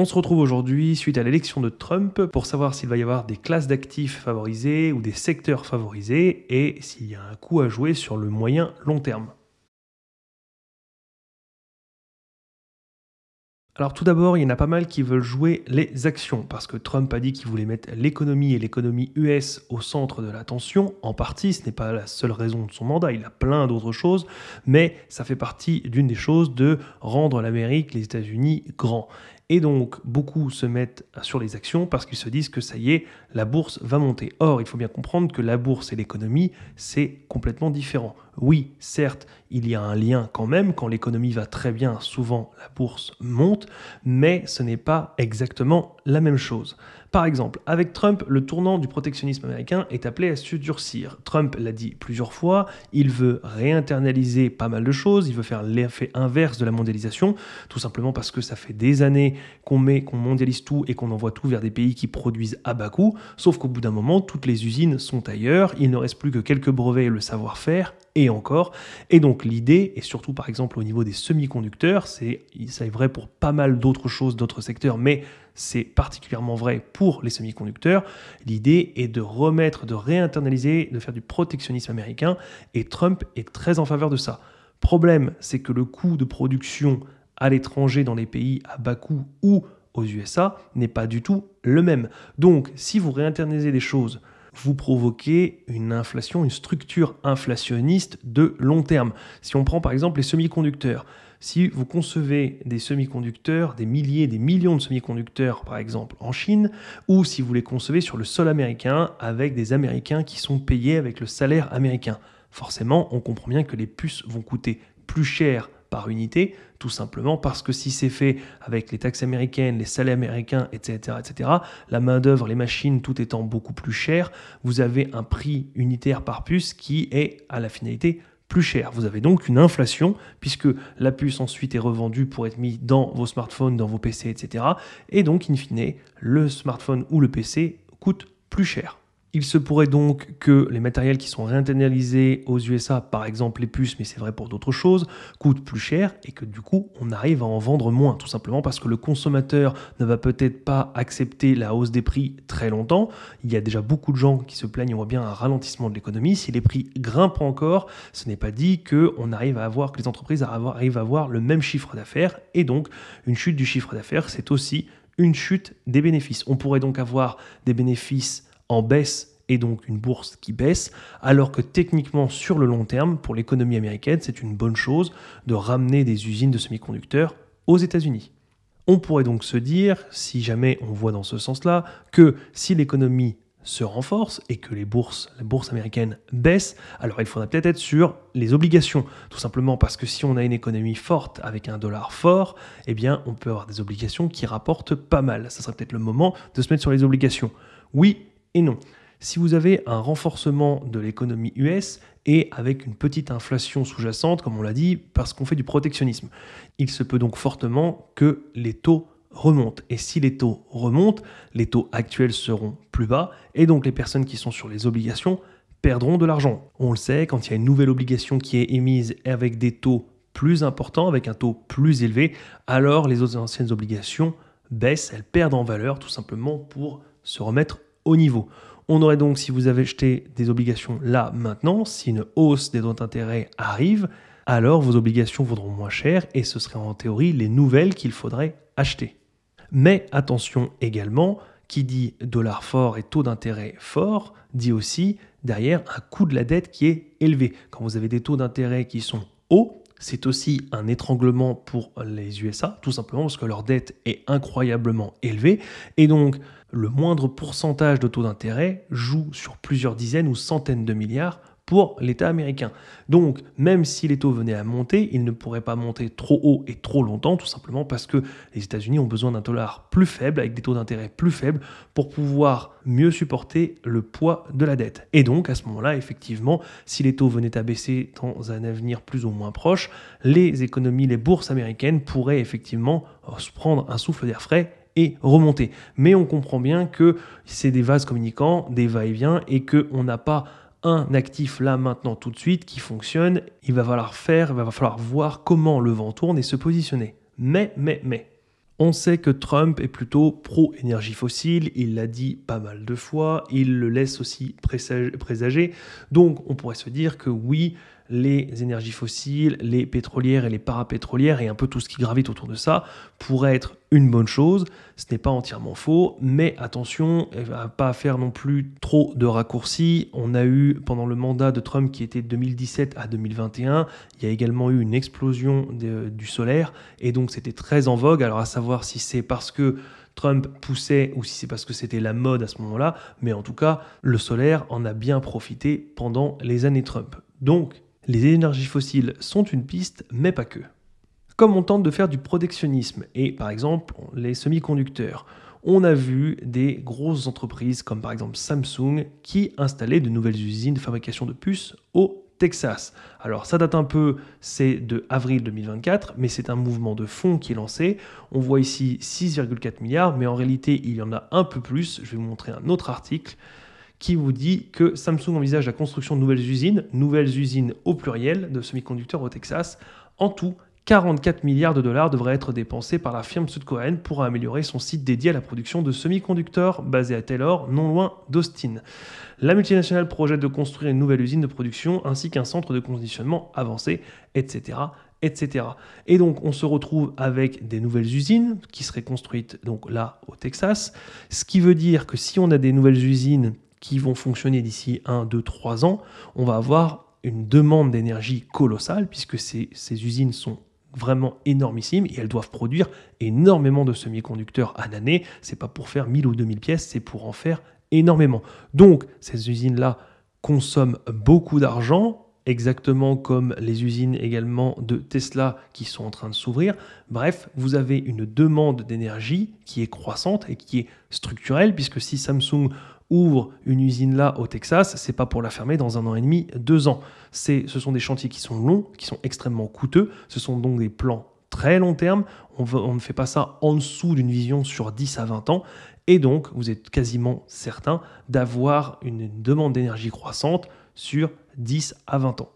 On se retrouve aujourd'hui suite à l'élection de Trump pour savoir s'il va y avoir des classes d'actifs favorisées ou des secteurs favorisés et s'il y a un coup à jouer sur le moyen long terme. Alors tout d'abord, il y en a pas mal qui veulent jouer les actions parce que Trump a dit qu'il voulait mettre l'économie et l'économie US au centre de l'attention. En partie, ce n'est pas la seule raison de son mandat, il a plein d'autres choses, mais ça fait partie d'une des choses de rendre l'Amérique, les États-Unis grands. Et donc, beaucoup se mettent sur les actions parce qu'ils se disent que ça y est, la bourse va monter. Or, il faut bien comprendre que la bourse et l'économie, c'est complètement différent. Oui, certes, il y a un lien quand même. Quand l'économie va très bien, souvent la bourse monte, mais ce n'est pas exactement la même chose. Par exemple, avec Trump, le tournant du protectionnisme américain est appelé à se durcir. Trump l'a dit plusieurs fois, il veut réinternaliser pas mal de choses, il veut faire l'effet inverse de la mondialisation, tout simplement parce que ça fait des années qu'on mondialise tout et qu'on envoie tout vers des pays qui produisent à bas coût, sauf qu'au bout d'un moment, toutes les usines sont ailleurs, il ne reste plus que quelques brevets et le savoir-faire, et encore. Et donc l'idée, et surtout par exemple au niveau des semi-conducteurs, c'est vrai pour pas mal d'autres choses, d'autres secteurs, mais c'est particulièrement vrai pour les semi-conducteurs, l'idée est de remettre, de réinternaliser, de faire du protectionnisme américain, et Trump est très en faveur de ça. Problème, c'est que le coût de production à l'étranger dans les pays à bas coût ou aux USA n'est pas du tout le même. Donc, si vous réinternalisez des choses, vous provoquez une inflation, une structure inflationniste de long terme. Si on prend par exemple les semi-conducteurs, si vous concevez des semi-conducteurs, des milliers, des millions de semi-conducteurs par exemple en Chine, ou si vous les concevez sur le sol américain avec des Américains qui sont payés avec le salaire américain, forcément on comprend bien que les puces vont coûter plus cher par unité, tout simplement parce que si c'est fait avec les taxes américaines, les salaires américains, etc., la main-d'œuvre, les machines, tout étant beaucoup plus cher, vous avez un prix unitaire par puce qui est à la finalité plus cher. Vous avez donc une inflation puisque la puce ensuite est revendue pour être mise dans vos smartphones, dans vos PC, etc. Et donc, in fine, le smartphone ou le PC coûte plus cher. Il se pourrait donc que les matériels qui sont réinternalisés aux USA, par exemple les puces, mais c'est vrai pour d'autres choses, coûtent plus cher et que du coup on arrive à en vendre moins, tout simplement parce que le consommateur ne va peut-être pas accepter la hausse des prix très longtemps. Il y a déjà beaucoup de gens qui se plaignent, on voit bien un ralentissement de l'économie. Si les prix grimpent encore, ce n'est pas dit que les entreprises arrivent à avoir le même chiffre d'affaires et donc une chute du chiffre d'affaires, c'est aussi une chute des bénéfices. On pourrait donc avoir des bénéfices en baisse et donc une bourse qui baisse, alors que techniquement sur le long terme, pour l'économie américaine, c'est une bonne chose de ramener des usines de semi-conducteurs aux États-Unis. On pourrait donc se dire, si jamais on voit dans ce sens-là, que si l'économie se renforce et que la bourse américaine baisse, alors il faudrait peut-être être sur les obligations, tout simplement parce que si on a une économie forte avec un dollar fort, eh bien on peut avoir des obligations qui rapportent pas mal. Ça serait peut-être le moment de se mettre sur les obligations. Oui, et non. Si vous avez un renforcement de l'économie US et avec une petite inflation sous-jacente, comme on l'a dit, parce qu'on fait du protectionnisme, il se peut donc fortement que les taux remontent. Et si les taux remontent, les taux actuels seront plus bas et donc les personnes qui sont sur les obligations perdront de l'argent. On le sait, quand il y a une nouvelle obligation qui est émise avec des taux plus importants, avec un taux plus élevé, alors les autres anciennes obligations baissent, elles perdent en valeur tout simplement pour se remettre au niveau. On aurait donc, si vous avez acheté des obligations là maintenant, si une hausse des taux d'intérêt arrive, alors vos obligations vaudront moins cher et ce seraient en théorie les nouvelles qu'il faudrait acheter. Mais attention également, qui dit dollar fort et taux d'intérêt fort, dit aussi derrière un coût de la dette qui est élevé. Quand vous avez des taux d'intérêt qui sont hauts, c'est aussi un étranglement pour les USA, tout simplement parce que leur dette est incroyablement élevée. Et donc, le moindre pourcentage de taux d'intérêt joue sur plusieurs dizaines ou centaines de milliards pour l'État américain. Donc, même si les taux venaient à monter, ils ne pourraient pas monter trop haut et trop longtemps, tout simplement parce que les États-Unis ont besoin d'un dollar plus faible, avec des taux d'intérêt plus faibles, pour pouvoir mieux supporter le poids de la dette. Et donc, à ce moment-là, effectivement, si les taux venaient à baisser dans un avenir plus ou moins proche, les économies, les bourses américaines pourraient effectivement se prendre un souffle d'air frais et remonter. Mais on comprend bien que c'est des vases communicants, des va-et-vient, et qu'on n'a pas un actif là maintenant tout de suite qui fonctionne. Il va falloir voir comment le vent tourne et se positionner. Mais, On sait que Trump est plutôt pro-énergie fossile, il l'a dit pas mal de fois, il le laisse aussi présager. Donc on pourrait se dire que oui, les énergies fossiles, les pétrolières et les parapétrolières et un peu tout ce qui gravite autour de ça pourrait être une bonne chose. Ce n'est pas entièrement faux, mais attention à pas faire non plus trop de raccourcis. On a eu pendant le mandat de Trump qui était de 2017 à 2021, il y a également eu une explosion du solaire et donc c'était très en vogue. Alors à savoir si c'est parce que Trump poussait ou si c'est parce que c'était la mode à ce moment-là, mais en tout cas, le solaire en a bien profité pendant les années Trump. Donc, les énergies fossiles sont une piste, mais pas que. Comme on tente de faire du protectionnisme, et par exemple les semi-conducteurs, on a vu des grosses entreprises comme par exemple Samsung qui installaient de nouvelles usines de fabrication de puces au Texas. Alors ça date un peu, c'est de avril 2024, mais c'est un mouvement de fond qui est lancé. On voit ici 6,4 milliards, mais en réalité il y en a un peu plus. Je vais vous montrer un autre article qui vous dit que Samsung envisage la construction de nouvelles usines au pluriel de semi-conducteurs au Texas. En tout, 44 milliards de dollars devraient être dépensés par la firme sud-coréenne pour améliorer son site dédié à la production de semi-conducteurs basé à Taylor, non loin d'Austin. La multinationale projette de construire une nouvelle usine de production ainsi qu'un centre de conditionnement avancé, etc. etc. Et donc on se retrouve avec des nouvelles usines qui seraient construites donc là au Texas, ce qui veut dire que si on a des nouvelles usines qui vont fonctionner d'ici 1, 2, 3 ans, on va avoir une demande d'énergie colossale puisque ces usines sont vraiment énormissimes et elles doivent produire énormément de semi-conducteurs à l'année. C'est pas pour faire 1000 ou 2000 pièces, c'est pour en faire énormément. Donc ces usines-là consomment beaucoup d'argent, exactement comme les usines également de Tesla qui sont en train de s'ouvrir. Bref, vous avez une demande d'énergie qui est croissante et qui est structurelle puisque si Samsung ouvre une usine là au Texas, c'est pas pour la fermer dans 1 an et demi, 2 ans. Ce sont des chantiers qui sont longs, qui sont extrêmement coûteux. Ce sont donc des plans très long terme. On ne fait pas ça en dessous d'une vision sur 10 à 20 ans. Et donc, vous êtes quasiment certain d'avoir une demande d'énergie croissante sur 10 à 20 ans.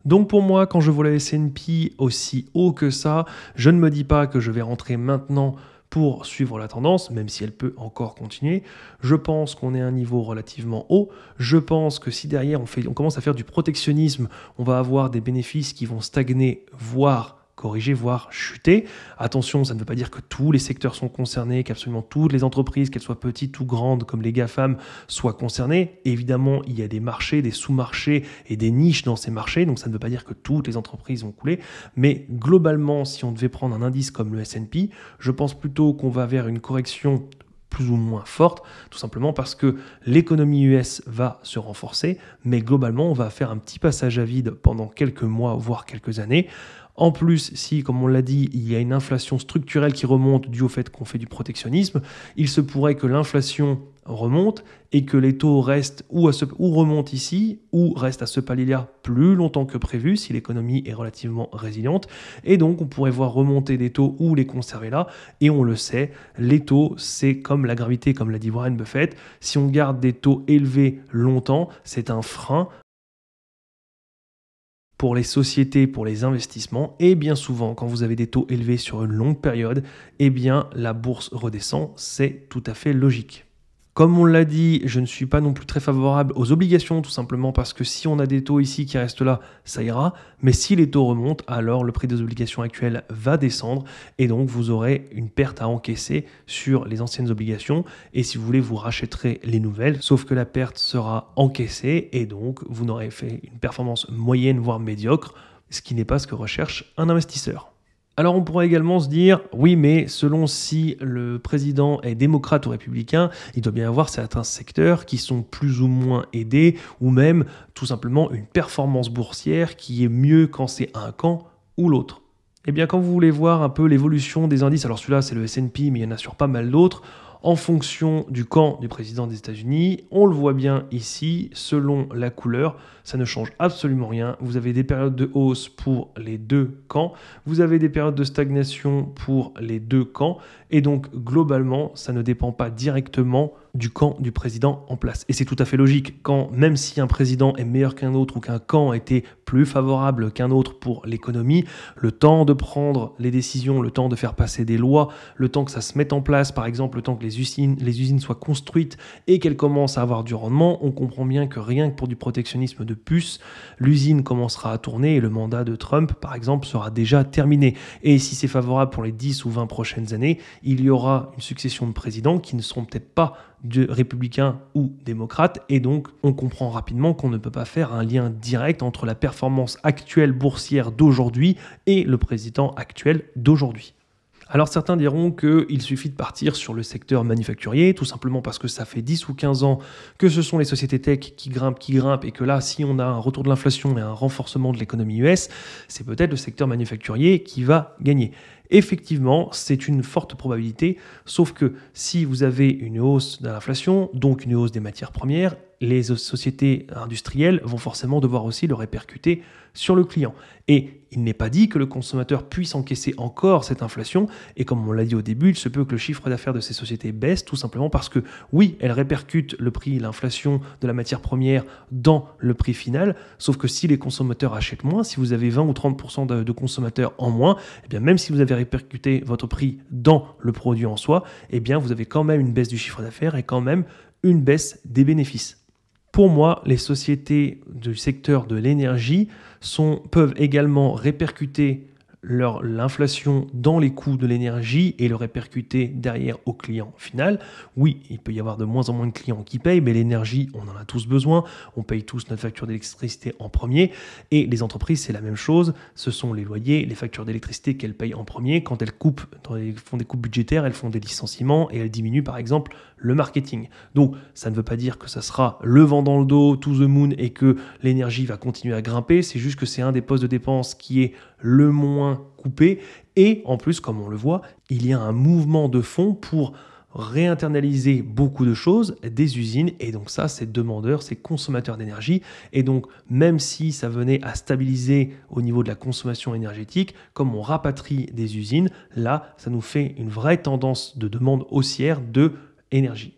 Donc pour moi, quand je vois la S&P aussi haut que ça, je ne me dis pas que je vais rentrer maintenant pour suivre la tendance, même si elle peut encore continuer. Je pense qu'on est à un niveau relativement haut. Je pense que si derrière on commence à faire du protectionnisme, on va avoir des bénéfices qui vont stagner, voire corriger, voire chuter. Attention, ça ne veut pas dire que tous les secteurs sont concernés, qu'absolument toutes les entreprises, qu'elles soient petites ou grandes, comme les GAFAM, soient concernées. Évidemment, il y a des marchés, des sous-marchés et des niches dans ces marchés, donc ça ne veut pas dire que toutes les entreprises vont couler. Mais globalement, si on devait prendre un indice comme le S&P, je pense plutôt qu'on va vers une correction plus ou moins forte, tout simplement parce que l'économie US va se renforcer, mais globalement, on va faire un petit passage à vide pendant quelques mois, voire quelques années. En plus, si, comme on l'a dit, il y a une inflation structurelle qui remonte due au fait qu'on fait du protectionnisme, il se pourrait que l'inflation remonte et que les taux restent ou remontent ici ou restent à ce palier-là plus longtemps que prévu si l'économie est relativement résiliente. Et donc, on pourrait voir remonter des taux ou les conserver là. Et on le sait, les taux, c'est comme la gravité, comme l'a dit Warren Buffett. Si on garde des taux élevés longtemps, c'est un frein pour les sociétés, pour les investissements, et bien souvent, quand vous avez des taux élevés sur une longue période, eh bien, la bourse redescend, c'est tout à fait logique. Comme on l'a dit, je ne suis pas non plus très favorable aux obligations, tout simplement parce que si on a des taux ici qui restent là, ça ira. Mais si les taux remontent, alors le prix des obligations actuelles va descendre et donc vous aurez une perte à encaisser sur les anciennes obligations. Et si vous voulez, vous rachèterez les nouvelles, sauf que la perte sera encaissée et donc vous n'aurez fait une performance moyenne, voire médiocre, ce qui n'est pas ce que recherche un investisseur. Alors on pourrait également se dire, oui mais selon si le président est démocrate ou républicain, il doit bien y avoir certains secteurs qui sont plus ou moins aidés, ou même tout simplement une performance boursière qui est mieux quand c'est un camp ou l'autre. Eh bien quand vous voulez voir un peu l'évolution des indices, alors celui-là c'est le S&P mais il y en a sur pas mal d'autres, en fonction du camp du président des États-Unis. On le voit bien ici, selon la couleur, ça ne change absolument rien. Vous avez des périodes de hausse pour les deux camps, vous avez des périodes de stagnation pour les deux camps, Et donc, globalement, ça ne dépend pas directement du camp du président en place. Et c'est tout à fait logique. Même si un président est meilleur qu'un autre ou qu'un camp était plus favorable qu'un autre pour l'économie, le temps de prendre les décisions, le temps de faire passer des lois, le temps que ça se mette en place, par exemple, le temps que les usines soient construites et qu'elles commencent à avoir du rendement, on comprend bien que rien que pour du protectionnisme de puces, l'usine commencera à tourner et le mandat de Trump, par exemple, sera déjà terminé. Et si c'est favorable pour les 10 ou 20 prochaines années, il y aura une succession de présidents qui ne seront peut-être pas de républicains ou démocrates, et donc on comprend rapidement qu'on ne peut pas faire un lien direct entre la performance actuelle boursière d'aujourd'hui et le président actuel d'aujourd'hui. Alors certains diront qu'il suffit de partir sur le secteur manufacturier, tout simplement parce que ça fait 10 ou 15 ans que ce sont les sociétés tech qui grimpent, et que là, si on a un retour de l'inflation et un renforcement de l'économie US, c'est peut-être le secteur manufacturier qui va gagner. Effectivement, c'est une forte probabilité, sauf que si vous avez une hausse de l'inflation, donc une hausse des matières premières, les sociétés industrielles vont forcément devoir aussi le répercuter sur le client. Et il n'est pas dit que le consommateur puisse encaisser encore cette inflation, et comme on l'a dit au début, il se peut que le chiffre d'affaires de ces sociétés baisse tout simplement parce que oui, elles répercutent le prix, l'inflation de la matière première dans le prix final, sauf que si les consommateurs achètent moins, si vous avez 20 ou 30% de consommateurs en moins, eh bien même si vous avez répercuté votre prix dans le produit en soi, eh bien vous avez quand même une baisse du chiffre d'affaires et quand même une baisse des bénéfices. Pour moi, les sociétés du secteur de l'énergie peuvent également répercuter l'inflation dans les coûts de l'énergie et le répercuter derrière au client final. Oui, il peut y avoir de moins en moins de clients qui payent, mais l'énergie, on en a tous besoin. On paye tous notre facture d'électricité en premier. Et les entreprises, c'est la même chose. Ce sont les loyers, les factures d'électricité qu'elles payent en premier. Quand elles font des coupes budgétaires, elles font des licenciements et elles diminuent par exemple le marketing. Donc, ça ne veut pas dire que ça sera le vent dans le dos, to the moon, et que l'énergie va continuer à grimper. C'est juste que c'est un des postes de dépenses qui est le moins coupé. Et en plus, comme on le voit, il y a un mouvement de fond pour réinternaliser beaucoup de choses des usines. Et donc ça, c'est demandeur, c'est consommateur d'énergie. Et donc, même si ça venait à stabiliser au niveau de la consommation énergétique, comme on rapatrie des usines, là, ça nous fait une vraie tendance de demande haussière de énergie.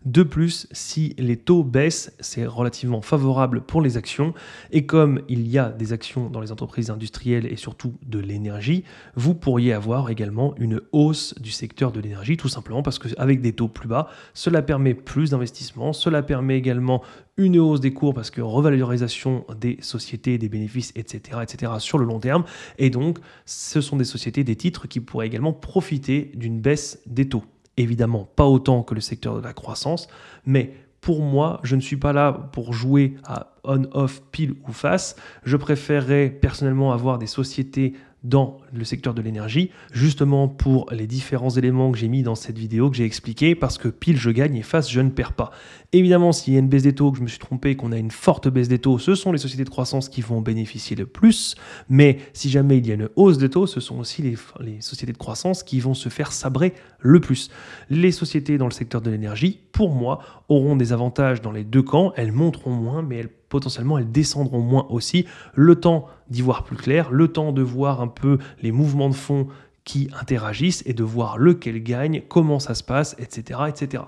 De plus, si les taux baissent, c'est relativement favorable pour les actions. Et comme il y a des actions dans les entreprises industrielles et surtout de l'énergie, vous pourriez avoir également une hausse du secteur de l'énergie, tout simplement parce qu'avec des taux plus bas, cela permet plus d'investissements, cela permet également une hausse des cours parce que revalorisation des sociétés, des bénéfices, etc. sur le long terme. Et donc, ce sont des sociétés, des titres qui pourraient également profiter d'une baisse des taux. Évidemment, pas autant que le secteur de la croissance, mais pour moi, je ne suis pas là pour jouer à on-off, pile ou face. Je préférerais personnellement avoir des sociétés dans le secteur de l'énergie, justement pour les différents éléments que j'ai mis dans cette vidéo, que j'ai expliqué, parce que pile je gagne et face je ne perds pas. Évidemment, s'il y a une baisse des taux, que je me suis trompé, qu'on a une forte baisse des taux, ce sont les sociétés de croissance qui vont bénéficier le plus, mais si jamais il y a une hausse des taux, ce sont aussi les sociétés de croissance qui vont se faire sabrer le plus. Les sociétés dans le secteur de l'énergie, pour moi, auront des avantages dans les deux camps, elles monteront moins, mais potentiellement elles descendront moins aussi, le temps d'y voir plus clair, le temps de voir un peu les mouvements de fond qui interagissent et de voir lequel gagne, comment ça se passe, etc.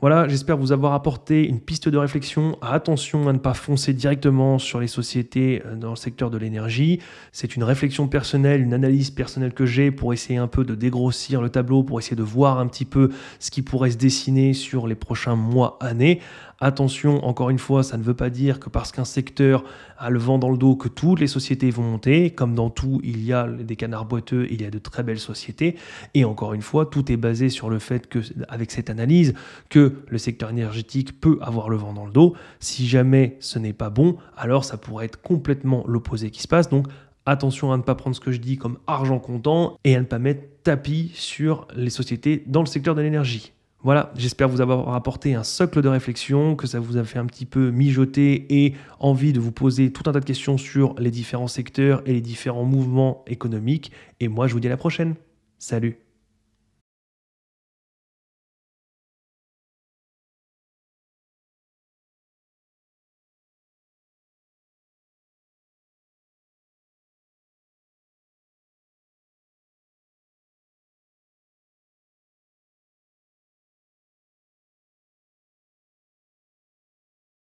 Voilà, j'espère vous avoir apporté une piste de réflexion. Attention à ne pas foncer directement sur les sociétés dans le secteur de l'énergie. C'est une réflexion personnelle, une analyse personnelle que j'ai pour essayer un peu de dégrossir le tableau, pour essayer de voir un petit peu ce qui pourrait se dessiner sur les prochains mois, années. Attention, encore une fois, ça ne veut pas dire que parce qu'un secteur a le vent dans le dos que toutes les sociétés vont monter. Comme dans tout, il y a des canards boiteux, il y a de très belles sociétés. Et encore une fois, tout est basé sur le fait que, avec cette analyse, que le secteur énergétique peut avoir le vent dans le dos. Si jamais ce n'est pas bon, alors ça pourrait être complètement l'opposé qui se passe. Donc attention à ne pas prendre ce que je dis comme argent comptant et à ne pas mettre tapis sur les sociétés dans le secteur de l'énergie. Voilà, j'espère vous avoir apporté un socle de réflexion, que ça vous a fait un petit peu mijoter et envie de vous poser tout un tas de questions sur les différents secteurs et les différents mouvements économiques. Et moi, je vous dis à la prochaine. Salut!